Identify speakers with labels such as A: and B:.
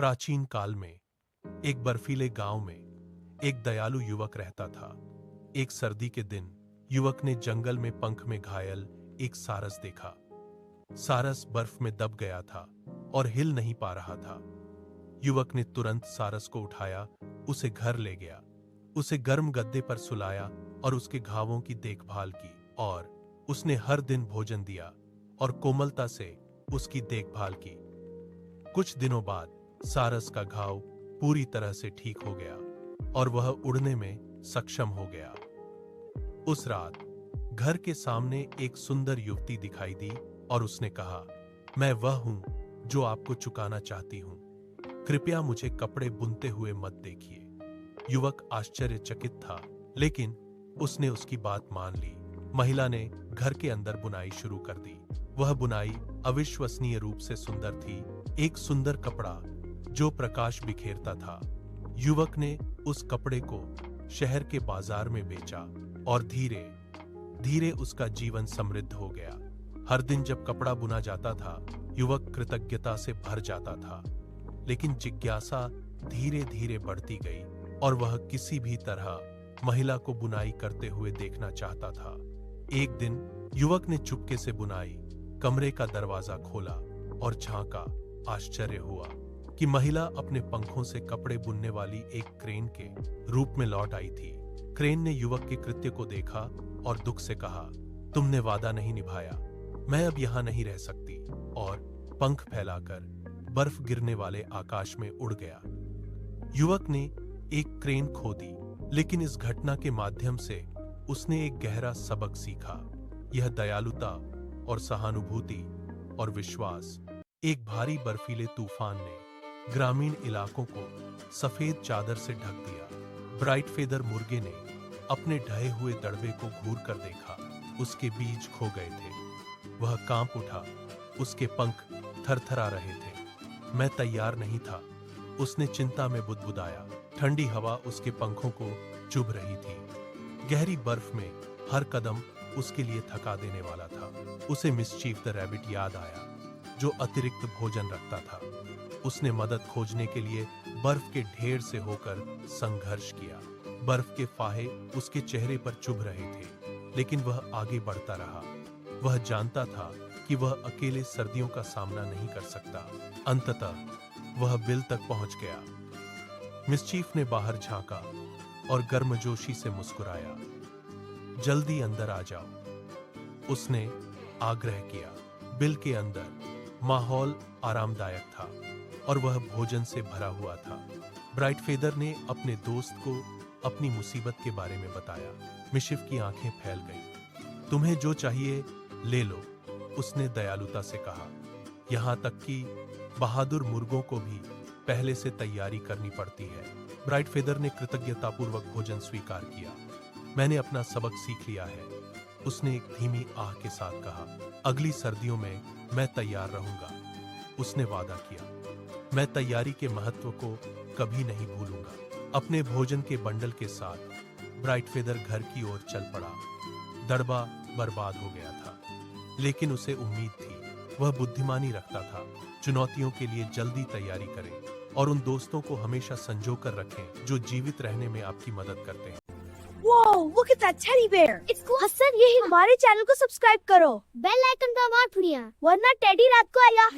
A: प्राचीन काल में एक बर्फीले गांव में एक दयालु युवक रहता था। एक सर्दी के दिन युवक ने जंगल में पंख में घायल एक सारस देखा। सारस बर्फ में दब गया था और हिल नहीं पा रहा था। युवक ने तुरंत सारस को उठाया, उसे घर ले गया, उसे गर्म गद्दे पर सुलाया और उसके घावों की देखभाल की और उसने हर दिन भोजन दिया और कोमलता से उसकी देखभाल की। कुछ दिनों बाद सारस का घाव पूरी तरह से ठीक हो गया और वह उड़ने में सक्षम हो गया। उस रात घर के सामने एक सुंदर युवती दिखाई दी और उसने कहा, मैं वह हूं जो आपको चुकाना चाहती हूं, कृपया मुझे कपड़े बुनते हुए मत देखिए। युवक आश्चर्यचकित था, लेकिन उसने उसकी बात मान ली। महिला ने घर के अंदर बुनाई शुरू कर दी। वह बुनाई अविश्वसनीय रूप से सुंदर थी, एक सुंदर कपड़ा जो प्रकाश बिखेरता था। युवक ने उस कपड़े को शहर के बाजार में बेचा और धीरे धीरे उसका जीवन समृद्ध हो गया। हर दिन जब कपड़ा बुना जाता था, युवक कृतज्ञता से भर जाता था, लेकिन जिज्ञासा धीरे धीरे बढ़ती गई और वह किसी भी तरह महिला को बुनाई करते हुए देखना चाहता था। एक दिन युवक ने चुपके से बुनाई कमरे का दरवाजा खोला और झांका। आश्चर्य हुआ कि महिला अपने पंखों से कपड़े बुनने वाली एक क्रेन के रूप में लौट आई थी। क्रेन ने युवक के कृत्य को देखा और दुख से कहा, तुमने वादा नहीं निभाया, मैं अब यहां नहीं रह सकती, और पंख फैलाकर बर्फ गिरने वाले आकाश में उड़ गया। युवक ने एक क्रेन खो दी, लेकिन इस घटना के माध्यम से उसने एक गहरा सबक सीखा। यह दयालुता और सहानुभूति और विश्वास। एक भारी बर्फीले तूफान ने ग्रामीण इलाकों को सफेद चादर से ढक दिया। ब्राइट फेदर मुर्गे ने अपने ढहे हुए दड़बे को घूर कर देखा, उसके बीज खो गए थे। वह कांप उठा, उसके पंख थरथरा रहे थे। मैं तैयार नहीं था, उसने चिंता में बुदबुदाया। ठंडी हवा उसके पंखों को चुभ रही थी। गहरी बर्फ में हर कदम उसके लिए थका देने वाला था। उसे मिस्चीफ द रैबिट याद आया, जो अतिरिक्त भोजन रखता था। उसने मदद खोजने के लिए बर्फ के ढेर से होकर संघर्ष किया। बर्फ के फाहे उसके चेहरे पर चुभ रहे थे, लेकिन वह आगे बढ़ता रहा। वह जानता था कि वह अकेले सर्दियों का सामना नहीं कर सकता। अंततः वह बिल तक पहुंच गया। मिस्चीफ ने बाहर झांका और गर्मजोशी से मुस्कुराया। जल्दी अंदर आ जाओ, उसने आग्रह किया। बिल के अंदर माहौल आरामदायक था और वह भोजन से भरा हुआ था। ब्राइट फेदर ने अपने दोस्त को अपनी मुसीबत के बारे में बताया। मिशिफ की आंखें फैल गईं। तुम्हें जो चाहिए ले लो, उसने दयालुता से कहा। यहां तक कि बहादुर मुर्गों को भी पहले से तैयारी करनी पड़ती है। ब्राइट फेदर ने कृतज्ञतापूर्वक भोजन स्वीकार किया। मैंने अपना सबक सीख लिया है, उसने एक धीमी आह के साथ कहा। अगली सर्दियों में मैं तैयार रहूंगा, उसने वादा किया। मैं तैयारी के महत्व को कभी नहीं भूलूंगा। अपने भोजन के बंडल के साथ ब्राइट फेदर घर की ओर चल पड़ा। दड़बा बर्बाद हो गया था, लेकिन उसे उम्मीद थी। वह बुद्धिमानी रखता था। चुनौतियों के लिए जल्दी तैयारी करें और उन दोस्तों को हमेशा संजो कर रखें जो जीवित रहने में आपकी मदद करते हैं।
B: Whoa, look at that teddy bear.
C: It's cool.
B: Hasan, ये हमारे चैनल को सब्सक्राइब करो,
C: बेल आइकन का मार पुड़िया
B: वरना टेडी रात को आएगा।